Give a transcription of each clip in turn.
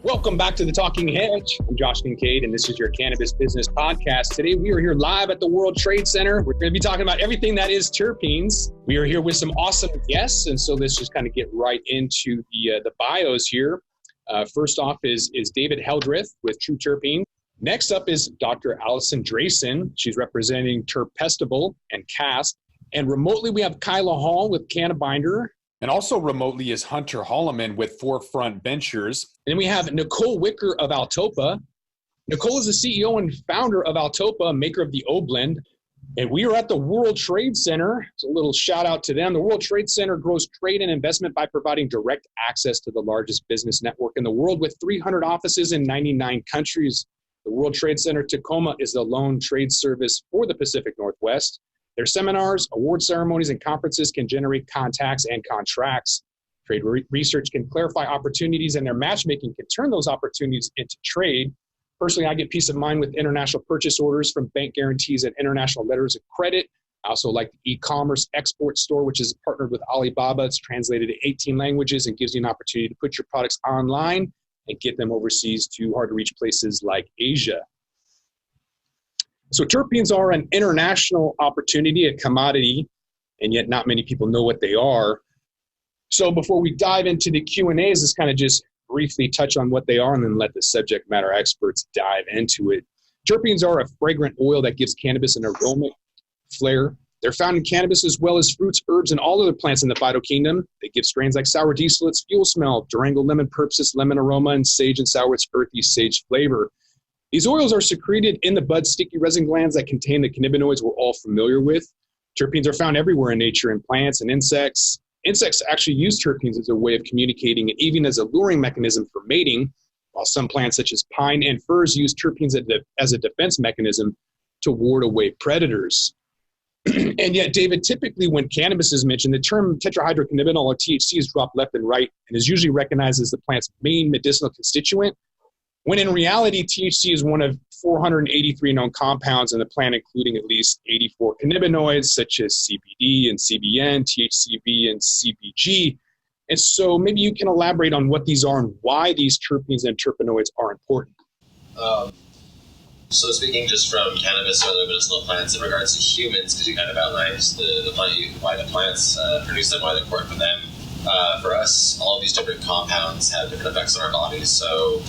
Welcome back to the Talking Hedge. I'm Josh Kincaid, and this is your Cannabis Business Podcast. Today, we are here live at the World Trade Center. We're going to be talking about everything that is terpenes. We are here with some awesome guests, and so let's just kind of get right into the bios here. First off is David Heldreth with True Terpene. Next up is Dr. Alison Draisin. She's representing Terpestival and CASP. And remotely, we have Kayla Hall with Cannabinder. And also remotely is Hunter Holliman with Forefront Ventures. And then we have Nicole Wicker of Altopa. Nicole is the CEO and founder of Altopa, maker of the Oblend. And we are at the World Trade Center. It's a little shout out to them. The World Trade Center grows trade and investment by providing direct access to the largest business network in the world with 300 offices in 99 countries. The World Trade Center Tacoma is the lone trade service for the Pacific Northwest. Their seminars, award ceremonies, and conferences can generate contacts and contracts. Trade research can clarify opportunities, and their matchmaking can turn those opportunities into trade. Personally, I get peace of mind with international purchase orders from bank guarantees and international letters of credit. I also like the e-commerce export store, which is partnered with Alibaba. It's translated to 18 languages and gives you an opportunity to put your products online and get them overseas to hard-to-reach places like Asia. So terpenes are an international opportunity, a commodity, and yet not many people know what they are. So before we dive into the Q&As, let's kind of just briefly touch on what they are and then let the subject matter experts dive into it. Terpenes are a fragrant oil that gives cannabis an aroma, flair. They're found in cannabis as well as fruits, herbs, and all other plants in the phytokingdom. They give strains like sour diesel, fuel smell, Durango lemon purposes, lemon aroma, and sage and sour, its earthy sage flavor. These oils are secreted in the bud sticky resin glands that contain the cannabinoids we're all familiar with. Terpenes are found everywhere in nature, in plants and insects. Insects actually use terpenes as a way of communicating and even as a luring mechanism for mating, while some plants such as pine and firs use terpenes as a defense mechanism to ward away predators. And yet, David, typically when cannabis is mentioned, the term tetrahydrocannabinol or THC is dropped left and right and is usually recognized as the plant's main medicinal constituent, when in reality, THC is one of 483 known compounds in the plant, including at least 84 cannabinoids, such as CBD and CBN, THCV, and CBG. And so maybe you can elaborate on what these are and why these terpenes and terpenoids are important. So speaking just from cannabis or other medicinal plants in regards to humans, because you kind of outlined the plant, why the plants produce them, why they're important for them. For us, all of these different compounds have different effects on our bodies. So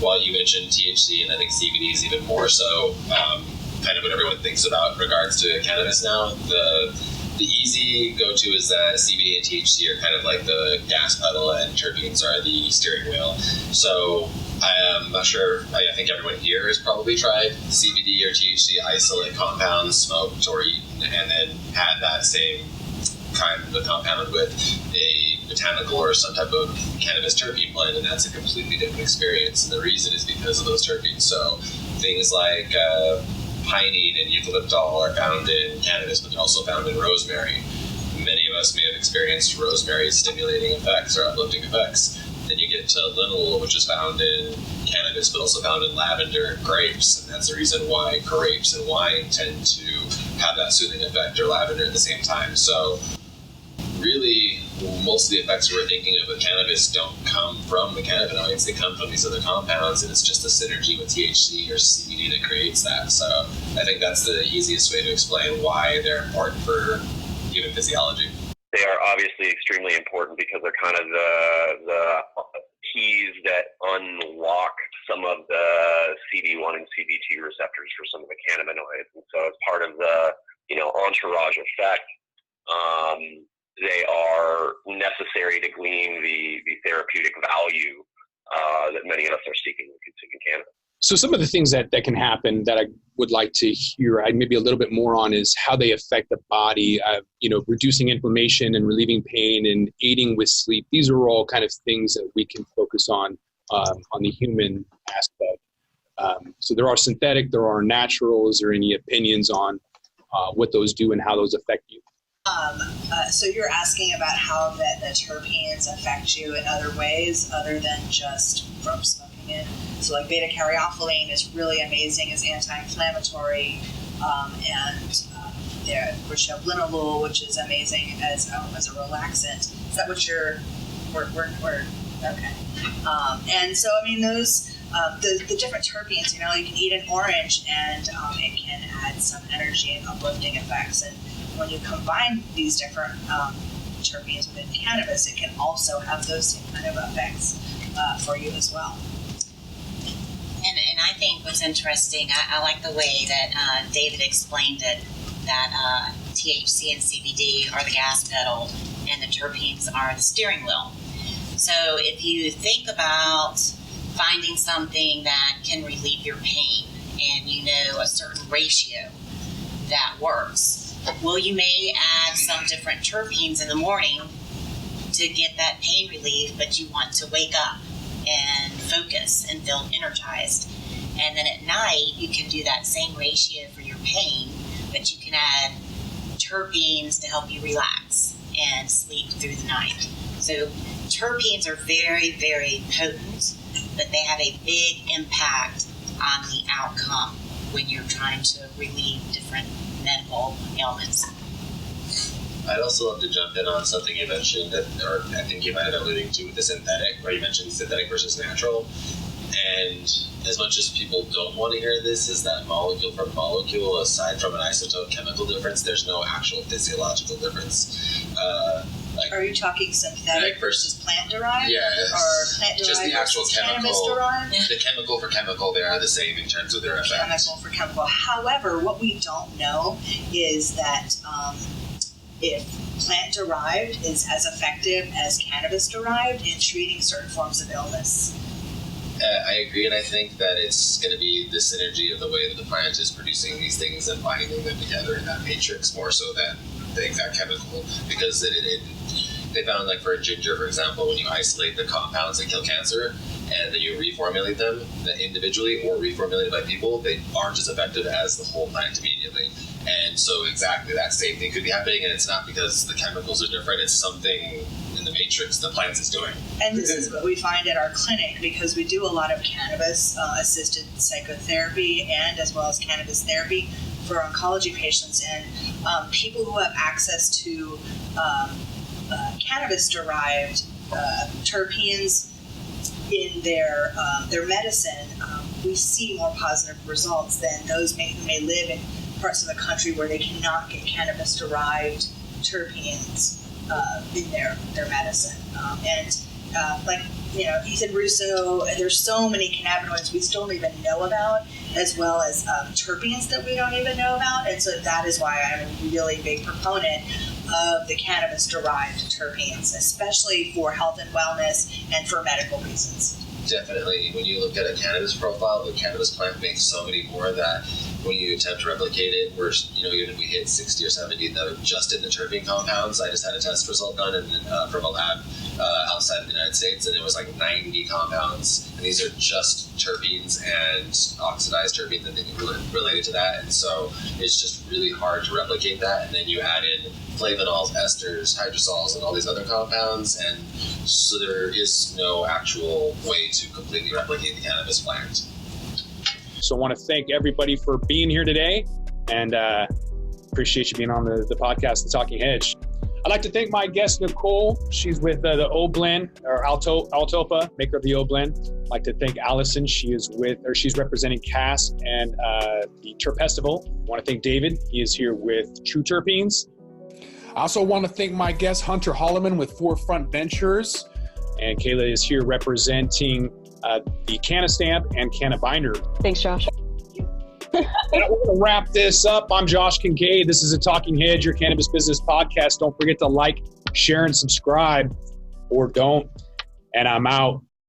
while you mentioned THC, and I think CBD is even more so, kind of what everyone thinks about in regards to cannabis now, the easy go-to is that CBD and THC are kind of like the gas pedal and terpenes are the steering wheel. So I'm not sure, I think everyone here has probably tried CBD or THC isolate compounds, smoked or eaten, and then had that same kind of compound with a botanical or some type of cannabis terpene blend, and that's a completely different experience. And the reason is because of those terpenes. So things like pinene and eucalyptol are found in cannabis, but they're also found in rosemary. Many of us may have experienced rosemary's stimulating effects or uplifting effects. Then you get to linalool, which is found in cannabis, but also found in lavender and grapes. And that's the reason why grapes and wine tend to have that soothing effect, or lavender at the same time. So really, most of the effects we're thinking of with cannabis don't come from the cannabinoids. They come from these other compounds, and it's just the synergy with THC or CBD that creates that. So I think that's the easiest way to explain why they're important for human physiology. They are obviously extremely important because they're kind of the keys that unlock some of the CD1 and CD2 receptors for some of the cannabinoids. And so as part of the, entourage effect, they are necessary to glean the therapeutic value that many of us are seeking when consuming cannabis. So some of the things that can happen that I would like to hear maybe a little bit more on is how they affect the body, reducing inflammation and relieving pain and aiding with sleep. These are all kind of things that we can focus on the human aspect. So there are synthetic, there are natural. Is there any opinions on what those do and how those affect you? So you're asking about how the terpenes affect you in other ways other than just from smoking it. So like beta-caryophyllene is really amazing as anti-inflammatory, and which have linalool, which is amazing as a relaxant. Is that what we're Okay. And so, I mean, those, the different terpenes, you know, you can eat an orange and it can add some energy and uplifting effects. And when you combine these different terpenes within cannabis, it can also have those same kind of effects for you as well. And I think what's interesting, I like the way that David explained it, that THC and CBD are the gas pedal and the terpenes are the steering wheel. So if you think about finding something that can relieve your pain and you know a certain ratio that works, well, you may add some different terpenes in the morning to get that pain relief, but you want to wake up and focus and feel energized. And then at night, you can do that same ratio for your pain, but you can add terpenes to help you relax and sleep through the night. So terpenes are very, very potent, but they have a big impact on the outcome when you're trying to relieve different medical ailments. I'd also love to jump in on something you mentioned, or I think you might have been alluding to with the synthetic, where you mentioned synthetic versus natural. And as much as people don't want to hear this, is that molecule for molecule, aside from an isotope chemical difference, there's no actual physiological difference. Are you talking synthetic versus plant-derived? Yeah, or plant-derived just the actual chemical. Cannabis-derived? The chemical for chemical, they are the same in terms of their effect. Chemical for chemical. However, what we don't know is that if plant-derived is as effective as cannabis-derived in treating certain forms of illness. I agree, and I think that it's going to be the synergy of the way that the plant is producing these things and binding them together in that matrix more so than the exact chemical, because they found, like for ginger, for example, when you isolate the compounds that kill cancer and then you reformulate them individually or reformulated by people, they aren't as effective as the whole plant immediately. And so exactly that same thing could be happening, and it's not because the chemicals are different, it's something in the matrix the plant is doing. And this is what we find at our clinic, because we do a lot of cannabis assisted psychotherapy and as well as cannabis therapy for oncology patients, and people who have access to cannabis-derived terpenes in their medicine, we see more positive results than those who may live in parts of the country where they cannot get cannabis-derived terpenes in their medicine. Like, you know, Ethan Russo, there's so many cannabinoids we still don't even know about, as well as terpenes that we don't even know about. And so that is why I'm a really big proponent of the cannabis-derived terpenes, especially for health and wellness and for medical reasons. Definitely. When you look at a cannabis profile, the cannabis plant makes so many more that when you attempt to replicate it, we're, you know, even if we hit 60 or 70, just in the terpene compounds, I just had a test result done from a lab outside of the United States, and it was like 90 compounds. And these are just terpenes and oxidized terpenes and things related to that. And so it's just really hard to replicate that. And then you add in flavanols, esters, hydrosols, and all these other compounds. And so there is no actual way to completely replicate the cannabis plant. So I want to thank everybody for being here today, and appreciate you being on the podcast, The Talking Hedge. I'd like to thank my guest, Nicole. She's with the Oblend, or Altopa, maker of the Oblend. I'd like to thank Alison. She's representing CASP and the Terpestival. I want to thank David. He is here with True Terpenes. I also want to thank my guest, Hunter Holliman with Forefront Ventures. And Kayla is here representing the Canastamp and Cannabinder. Thanks, Josh. And we're going to wrap this up. I'm Josh Kincaid. This is a Talking Hedge, your cannabis business podcast. Don't forget to like, share, and subscribe, or don't. And I'm out.